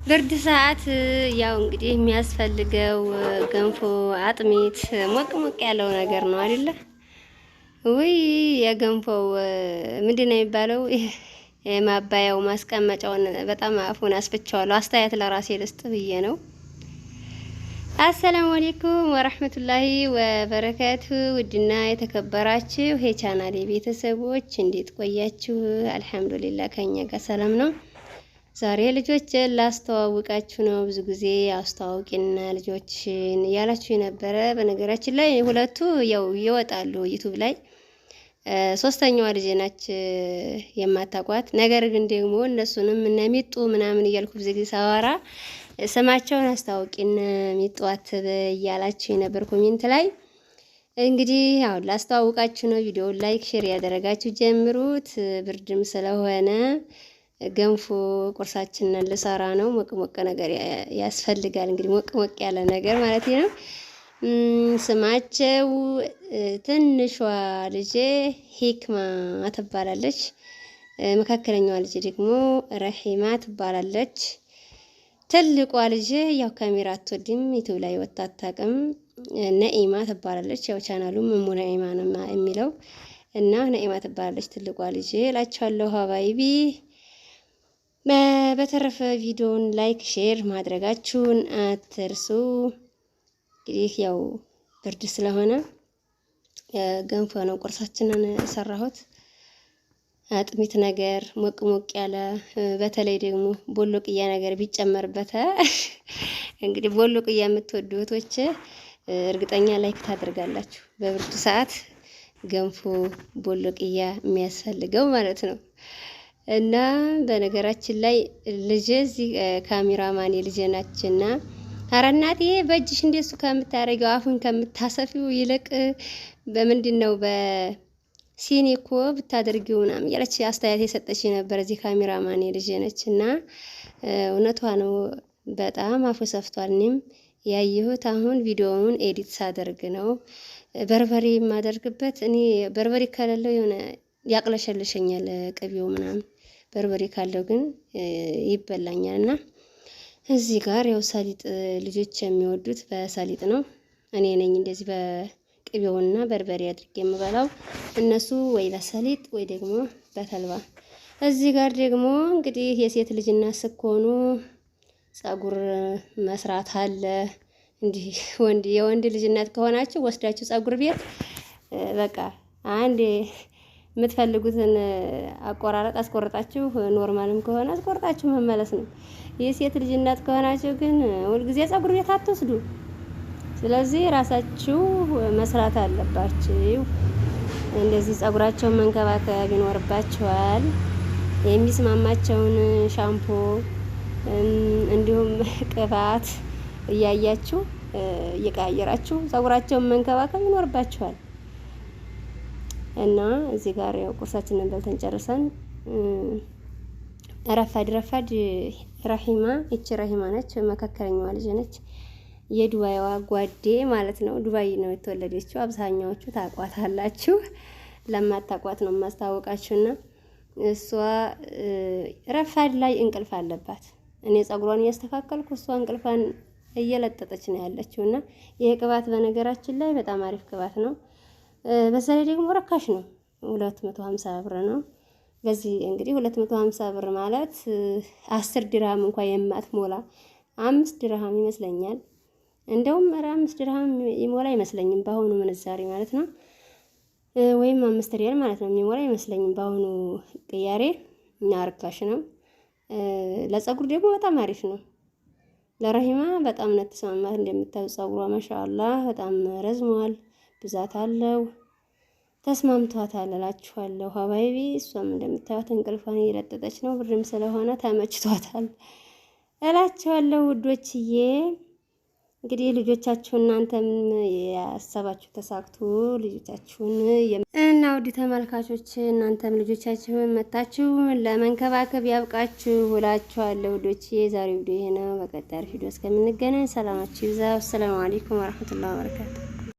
ብርድ ሰዓት ያው እንግዲህ የሚያስፈልገው ገንፎ፣ አጥሚት ሞቅ ሞቅ ያለው ነገር ነው አይደለ? ወይ የገንፎው ምንድነው የሚባለው? የማባያው ማስቀመጫውን በጣም አፉን አስፍቼዋለሁ። አስተያየት ለራሴ ልስጥ ብዬ ነው። አሰላሙ አለይኩም ወራህመቱላሂ ወበረካቱ። ውድና የተከበራችሁ የቻናሌ ቤተሰቦች እንዴት ቆያችሁ? አልሐምዱሊላህ ከኛ ጋር ሰላም ነው። ዛሬ ልጆችን ላስተዋውቃችሁ ነው። ብዙ ጊዜ አስተዋውቂና ልጆችን እያላችሁ የነበረ። በነገራችን ላይ ሁለቱ ያው ይወጣሉ ዩቲዩብ ላይ። ሶስተኛዋ ልጅ ናች የማታቋት። ነገር ግን ደግሞ እነሱንም እነ ሚጡ ምናምን እያልኩ ብዙ ጊዜ ሳወራ ስማቸውን አስተዋውቂን ሚጡ አትበ እያላችሁ የነበር ኮሜንት ላይ። እንግዲህ አሁን ላስተዋውቃችሁ ነው። ቪዲዮውን ላይክ ሼር ያደረጋችሁ ጀምሩት። ብርድም ስለሆነ ገንፎ ቁርሳችንን ልሰራ ነው። ሞቅ ሞቅ ነገር ያስፈልጋል። እንግዲህ ሞቅ ሞቅ ያለ ነገር ማለት ነው። ስማቸው ትንሿ ልጄ ሂክማ ትባላለች። መካከለኛዋ ልጄ ደግሞ ረሂማ ትባላለች። ትልቋ ልጄ ያው ካሜራ አትወድም፣ ዩቲዩብ ላይ ወጣ አታውቅም። ነኢማ ትባላለች። ያው ቻናሉም እሙ ነኢማ ነው የሚለው እና ነኢማ ትባላለች ትልቋ ልጄ እላችኋለሁ ሀባይቢ። በተረፈ ቪዲዮውን ላይክ ሼር ማድረጋችሁን አትርሱ። እንግዲህ ያው ብርድ ስለሆነ ገንፎ ነው ቁርሳችንን ሰራሁት። አጥሚት ነገር ሞቅ ሞቅ ያለ፣ በተለይ ደግሞ ቦሎቅያ ነገር ቢጨመርበት እንግዲህ ቦሎቅያ የምትወዱ እህቶች እርግጠኛ ላይክ ታደርጋላችሁ። በብርድ ሰዓት ገንፎ ቦሎቅያ የሚያስፈልገው ማለት ነው። እና በነገራችን ላይ ልጅ እዚህ ካሜራማን ልጅ ናችና፣ ኧረ እናቴ በእጅሽ እንደሱ ከምታረጊው አፉን ከምታሰፊው ይልቅ በምንድነው በሲኒ እኮ ብታደርጊው ምናምን ያለች አስተያየት የሰጠች ነበር። እዚህ ካሜራማን ልጅ ነችና እውነቷ ነው። በጣም አፉ ሰፍቷል። እኔም ያየሁት አሁን ቪዲዮውን ኤዲት ሳደርግ ነው። በርበሬ የማደርግበት እኔ በርበሬ ከሌለው የሆነ ያቅለሸልሸኛል ቅቤው ምናምን። በርበሬ ካለው ግን ይበላኛል። እና እዚህ ጋር ያው ሰሊጥ ልጆች የሚወዱት በሰሊጥ ነው። እኔ ነኝ እንደዚህ በቅቤውና በርበሬ አድርጌ የምበላው። እነሱ ወይ በሰሊጥ ወይ ደግሞ በተልባ። እዚህ ጋር ደግሞ እንግዲህ የሴት ልጅና ስኮኑ ጸጉር መስራት አለ። እንዲህ የወንድ ልጅነት ከሆናችሁ ወስዳችሁ ጸጉር ቤት በቃ አንድ የምትፈልጉትን አቆራረጥ አስቆርጣችሁ፣ ኖርማልም ከሆነ አስቆርጣችሁ መመለስ ነው። የሴት ልጅነት ከሆናችሁ ግን ሁልጊዜ ጸጉር ቤት አትወስዱ። ስለዚህ ራሳችሁ መስራት አለባችሁ። እንደዚህ ጸጉራቸውን መንከባከብ ይኖርባችኋል። የሚስማማቸውን ሻምፖ እንዲሁም ቅባት እያያችሁ እየቀያየራችሁ ጸጉራቸውን መንከባከብ ይኖርባችኋል። እና እዚህ ጋር ያው ቁርሳችንን በልተን ጨርሰን ረፋድ ረሂማ፣ እቺ ረሂማ ነች፣ መካከለኛዋ ልጅ ነች። የዱባይዋ ጓዴ ማለት ነው። ዱባይ ነው የተወለደችው። አብዛኛዎቹ ታቋታላችሁ፣ ለማታቋት ነው የማስታወቃችሁና እሷ ረፋድ ላይ እንቅልፍ አለባት። እኔ ጸጉሯን እያስተካከልኩ እሷ እንቅልፏን እየለጠጠች ነው ያለችውና ይሄ ቅባት በነገራችን ላይ በጣም አሪፍ ቅባት ነው። በዛ ላይ ደግሞ ረካሽ ነው። 250 ብር ነው። በዚህ እንግዲህ 250 ብር ማለት 10 ድርሃም እንኳን የማትሞላ 5 ድርሃም ይመስለኛል። እንደውም 5 ድርሃም ይሞላ አይመስለኝም በአሁኑ ምንዛሬ ማለት ነው። ወይም 5 ሪያል ማለት ነው የሚሞላ አይመስለኝም በአሁኑ ቅያሬ። እና ርካሽ ነው። ለጸጉር ደግሞ በጣም አሪፍ ነው። ለረሂማ በጣም ነው ተስማማት። እንደምታዩ ጸጉሯ ማሻአላህ በጣም ረዝሟል። ብዛት አለው። ተስማምቷታል እላችኋለሁ ሀባይቢ። እሷም እንደምታዩት እንቅልፏን እየለጠጠች ነው። ብርም ስለሆነ ተመችቷታል እላችኋለሁ ውዶችዬ። እንግዲህ ልጆቻችሁ እናንተም ያሰባችሁ ተሳክቶ ልጆቻችሁን እና ውድ ተመልካቾች እናንተም ልጆቻችሁን መታችሁ ለመንከባከብ ያብቃችሁ እላችኋለሁ ውዶችዬ። ዛሬው ቪዲዮ ይሄ ነው። በቀጣይ ቪዲዮ እስከምንገናኝ ሰላማችሁ ይብዛ። ሰላም አለይኩም ወራህመቱላሂ ወበረካቱ።